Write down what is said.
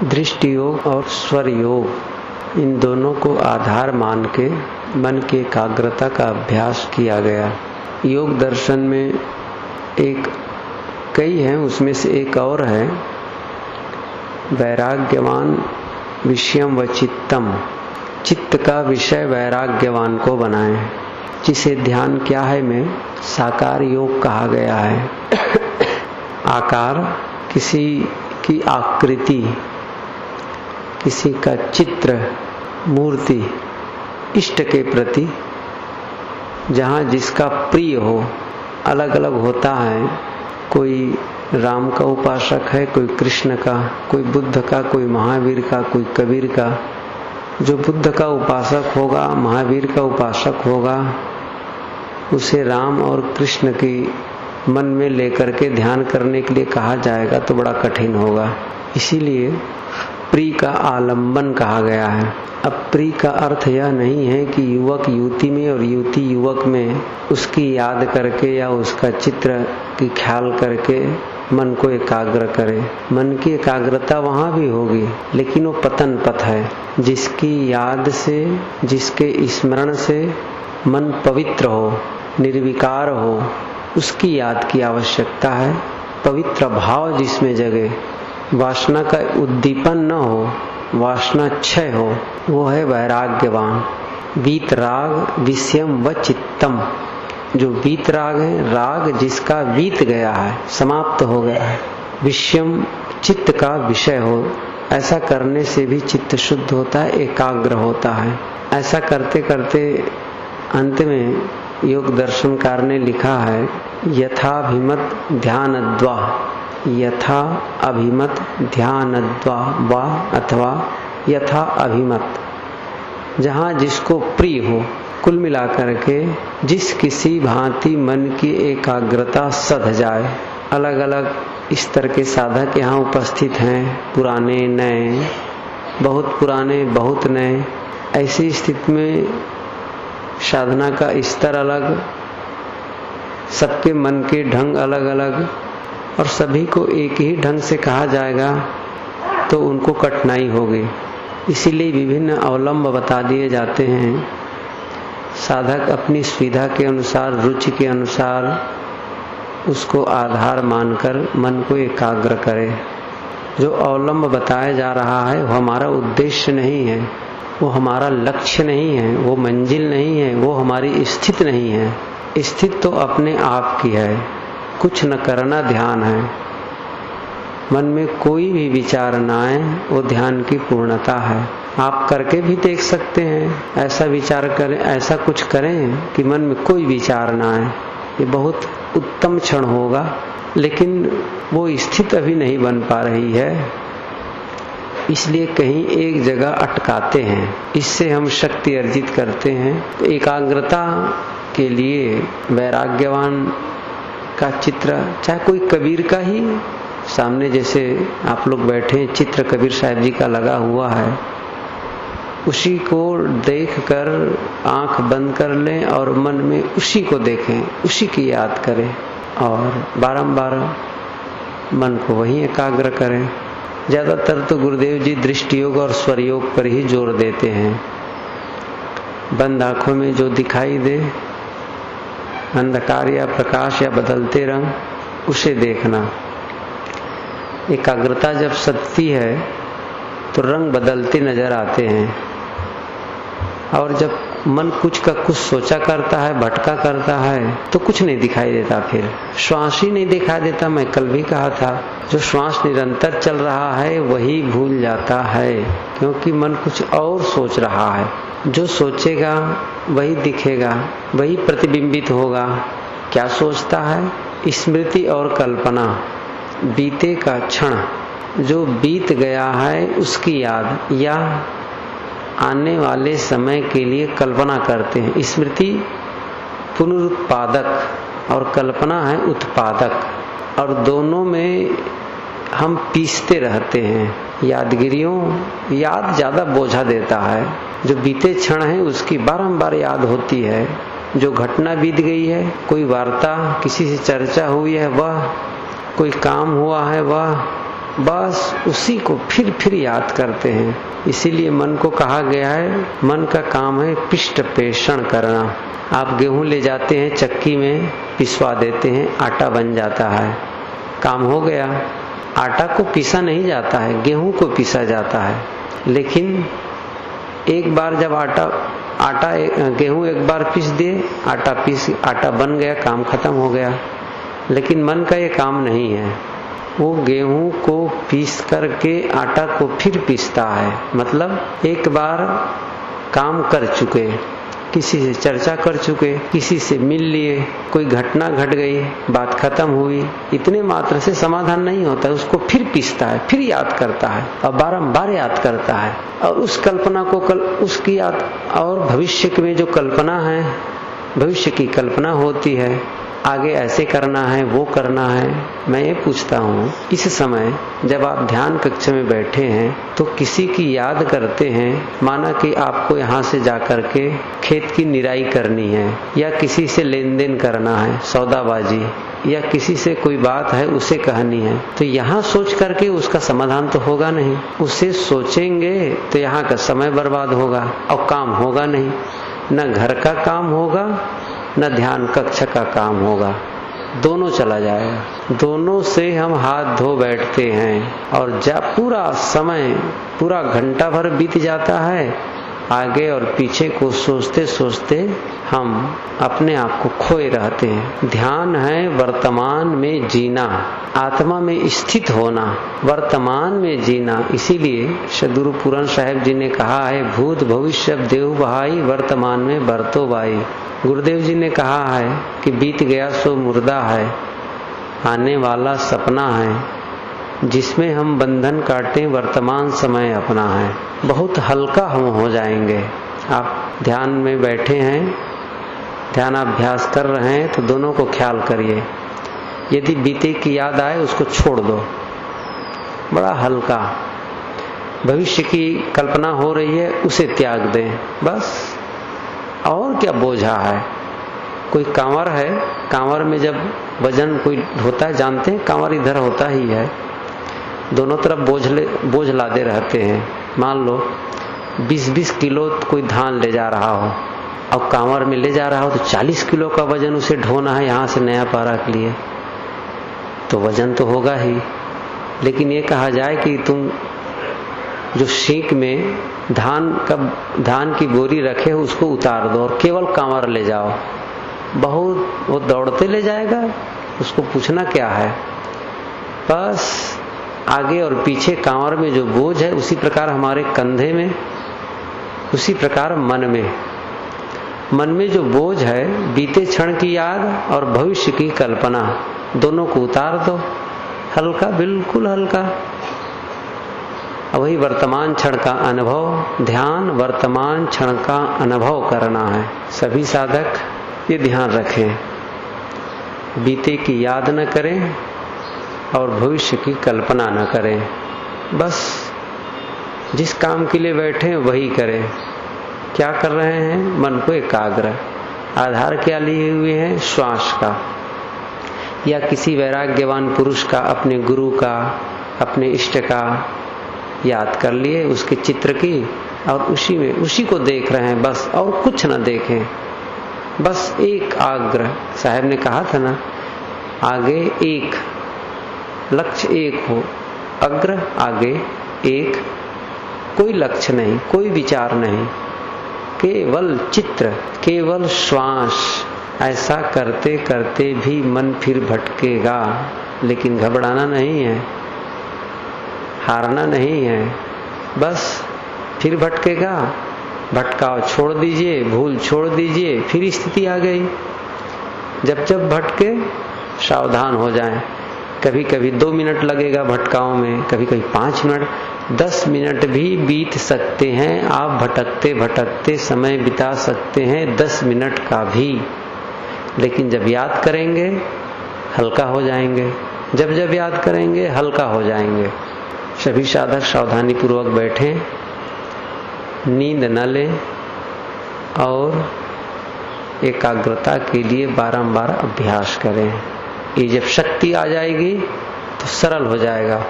दृष्टि योग और स्वर योग, इन दोनों को आधार मान के मन की एकाग्रता का अभ्यास किया गया। योग दर्शन में कई हैं, उसमें से एक और है, वैराग्यवान विषयम व चित्तम, चित्त का विषय वैराग्यवान को बनाएं, जिसे ध्यान क्या है में साकार योग कहा गया है। आकार, किसी की आकृति, किसी का चित्र, मूर्ति, इष्ट के प्रति जहाँ जिसका प्रिय हो, अलग अलग होता है। कोई राम का उपासक है, कोई कृष्ण का, कोई बुद्ध का, कोई महावीर का, कोई कबीर का। जो बुद्ध का उपासक होगा, महावीर का उपासक होगा, उसे राम और कृष्ण की मन में लेकर के ध्यान करने के लिए कहा जाएगा तो बड़ा कठिन होगा। इसीलिए प्रिय का आलंबन कहा गया है। अब प्रिय का अर्थ यह नहीं है कि युवक युवती में और युवती युवक में उसकी याद करके या उसका चित्र की ख्याल करके मन को एकाग्र करे। मन की एकाग्रता वहाँ भी होगी, लेकिन वो पतन पथ है। जिसकी याद से, जिसके स्मरण से मन पवित्र हो, निर्विकार हो, उसकी याद की आवश्यकता है। पवित्र भाव जिसमें जगे, वासना का उद्दीपन न हो, वासना क्षय हो, वो है वैराग्यवान। वीतराग विषयम व चित्तम, जो वीतराग है, राग जिसका बीत गया है, समाप्त हो गया है, विषयम चित्त का विषय हो। ऐसा करने से भी चित्त शुद्ध होता है, एकाग्र होता है। ऐसा करते करते अंत में योग दर्शनकार ने लिखा है, यथाभिमत ध्यानद्वा, यथा अभिमत ध्यानद्वा वा अथवा यथा अभिमत, जहाँ जिसको प्रिय हो। कुल मिलाकर के जिस किसी भांति मन की एकाग्रता सध जाए। अलग अलग स्तर के साधक यहाँ उपस्थित हैं, पुराने नए, बहुत पुराने बहुत नए। ऐसी स्थिति में साधना का स्तर अलग, सबके मन के ढंग अलग अलग, और सभी को एक ही ढंग से कहा जाएगा तो उनको कठिनाई होगी। इसीलिए विभिन्न अवलंब बता दिए जाते हैं। साधक अपनी सुविधा के अनुसार, रुचि के अनुसार उसको आधार मानकर मन को एकाग्र करे। जो अवलंब बताया जा रहा है वो हमारा उद्देश्य नहीं है, वो हमारा लक्ष्य नहीं है, वो मंजिल नहीं है, वो हमारी स्थिति नहीं है। स्थिति तो अपने आप की है, कुछ न करना ध्यान है। मन में कोई भी विचार न आए, वो ध्यान की पूर्णता है। आप करके भी देख सकते हैं, ऐसा विचार करें, ऐसा कुछ करें कि मन में कोई विचार न आए, ये बहुत उत्तम क्षण होगा। लेकिन वो स्थिति अभी नहीं बन पा रही है, इसलिए कहीं एक जगह अटकाते हैं। इससे हम शक्ति अर्जित करते हैं। तो एकाग्रता के लिए वैराग्यवान का चित्र, चाहे कोई कबीर का ही सामने, जैसे आप लोग बैठे, चित्र कबीर साहब जी का लगा हुआ है, उसी को देखकर आंख बंद कर लें और मन में उसी को देखें, उसी की याद करें और बारंबार मन को वहीं एकाग्र करें। ज्यादातर तो गुरुदेव जी दृष्टि योग और स्वर योग पर ही जोर देते हैं। बंद आंखों में जो दिखाई दे, अंधकार या प्रकाश या बदलते रंग, उसे देखना। एकाग्रता जब सधती है तो रंग बदलते नजर आते हैं, और जब मन कुछ का कुछ सोचा करता है, भटका करता है, तो कुछ नहीं दिखाई देता। फिर श्वास ही नहीं दिखाई देता। मैं कल भी कहा था, जो श्वास निरंतर चल रहा है वही भूल जाता है, क्योंकि मन कुछ और सोच रहा है। जो सोचेगा वही दिखेगा, वही प्रतिबिंबित होगा। क्या सोचता है? स्मृति और कल्पना, बीते का क्षण, जो बीत गया है उसकी याद, या आने वाले समय के लिए कल्पना करते हैं। स्मृति पुनरुत्पादक और कल्पना है उत्पादक, और दोनों में हम पीसते रहते हैं। यादगिरियों, याद ज्यादा बोझा देता है। जो बीते क्षण है उसकी बारंबार याद होती है। जो घटना बीत गई है, कोई वार्ता, किसी से चर्चा हुई है वह, कोई काम हुआ है वह, बस उसी को फिर याद करते हैं। इसीलिए मन को कहा गया है, मन का काम है पिष्ट पेषण करना। आप गेहूं ले जाते हैं, चक्की में पिसवा देते हैं, आटा बन जाता है, काम हो गया। आटा को पीसा नहीं जाता है, गेहूं को पीसा जाता है। लेकिन एक बार जब गेहूं एक बार पीस दिए, आटा बन गया, काम खत्म हो गया। लेकिन मन का ये काम नहीं है, वो गेहूं को पीस करके आटा को फिर पीसता है। मतलब एक बार काम कर चुके, किसी से चर्चा कर चुके, किसी से मिल लिए, कोई घटना घट गई, बात खत्म हुई, इतने मात्र से समाधान नहीं होता है। उसको फिर पीसता है, फिर याद करता है और बारंबार याद करता है। और उस कल्पना को उसकी याद, और भविष्य में जो कल्पना है, भविष्य की कल्पना होती है, आगे ऐसे करना है, वो करना है। मैं ये पूछता हूँ, इस समय जब आप ध्यान कक्ष में बैठे हैं तो किसी की याद करते हैं, माना कि आपको यहाँ से जाकर के खेत की निराई करनी है, या किसी से लेन देन करना है, सौदाबाजी, या किसी से कोई बात है उसे कहनी है, तो यहाँ सोच करके उसका समाधान तो होगा नहीं। उसे सोचेंगे तो यहाँ का समय बर्बाद होगा और काम होगा नहीं। न घर का काम होगा, न ध्यान कक्ष का काम होगा, दोनों चला जाएगा। दोनों से हम हाथ धो बैठते हैं और पूरा समय, पूरा घंटा भर बीत जाता है, आगे और पीछे को सोचते सोचते हम अपने आप को खोए रहते हैं। ध्यान है वर्तमान में जीना, आत्मा में स्थित होना, वर्तमान में जीना। इसीलिए सदगुरु पूरन साहेब जी ने कहा है, भूत भविष्य देव बहाई, वर्तमान में बरतो बाई। गुरुदेव जी ने कहा है कि बीत गया सो मुर्दा है, आने वाला सपना है, जिसमें हम बंधन काटें वर्तमान समय अपना है। बहुत हल्का हम हो जाएंगे। आप ध्यान में बैठे हैं, ध्यानाभ्यास कर रहे हैं, तो दोनों को ख्याल करिए। यदि बीते की याद आए उसको छोड़ दो, बड़ा हल्का। भविष्य की कल्पना हो रही है, उसे त्याग दें, बस। और क्या बोझा है। कोई कांवर है, कांवर में जब वजन कोई होता है, जानते हैं कांवर इधर होता ही है, दोनों तरफ बोझ लादे रहते हैं। मान लो 20-20 किलो कोई धान ले जा रहा हो और कांवर में ले जा रहा हो, तो 40 किलो का वजन उसे ढोना है यहाँ से नया पारा के लिए, तो वजन तो होगा ही। लेकिन ये कहा जाए कि तुम जो सीख में धान की बोरी रखे हो उसको उतार दो और केवल कांवर ले जाओ, बहुत वो दौड़ते ले जाएगा, उसको पूछना क्या है। बस आगे और पीछे कांवर में जो बोझ है, उसी प्रकार हमारे कंधे में, उसी प्रकार मन में जो बोझ है, बीते क्षण की याद और भविष्य की कल्पना, दोनों को उतार दो, हल्का, बिल्कुल हल्का। वही वर्तमान क्षण का अनुभव, ध्यान वर्तमान क्षण का अनुभव करना है। सभी साधक ये ध्यान रखें, बीते की याद न करें और भविष्य की कल्पना न करें। बस जिस काम के लिए बैठे वही करें। क्या कर रहे हैं? मन को एकाग्र, आधार क्या लिए हुए हैं? श्वास का, या किसी वैराग्यवान पुरुष का, अपने गुरु का, अपने इष्ट का याद कर लिए, उसके चित्र की, और उसी को देख रहे हैं बस, और कुछ न देखें। बस एक आग्रह, साहब ने कहा था ना, आगे एक, लक्ष्य एक हो, अग्र आगे एक, कोई लक्ष्य नहीं, कोई विचार नहीं, केवल चित्र, केवल श्वास। ऐसा करते करते भी मन फिर भटकेगा, लेकिन घबराना नहीं है, हारना नहीं है। बस फिर भटकेगा, भटकाव छोड़ दीजिए, भूल छोड़ दीजिए, फिर स्थिति आ गई। जब भटके सावधान हो जाएं। कभी कभी 2 मिनट लगेगा भटकाव में, कभी कभी 5 मिनट, 10 मिनट भी बीत सकते हैं। आप भटकते भटकते समय बिता सकते हैं 10 मिनट का भी, लेकिन जब याद करेंगे हल्का हो जाएंगे। जब याद करेंगे हल्का हो जाएंगे। सभी साधक सावधानी पूर्वक बैठें, नींद न लें और एकाग्रता के लिए बारंबार अभ्यास करें। ये जब शक्ति आ जाएगी तो सरल हो जाएगा।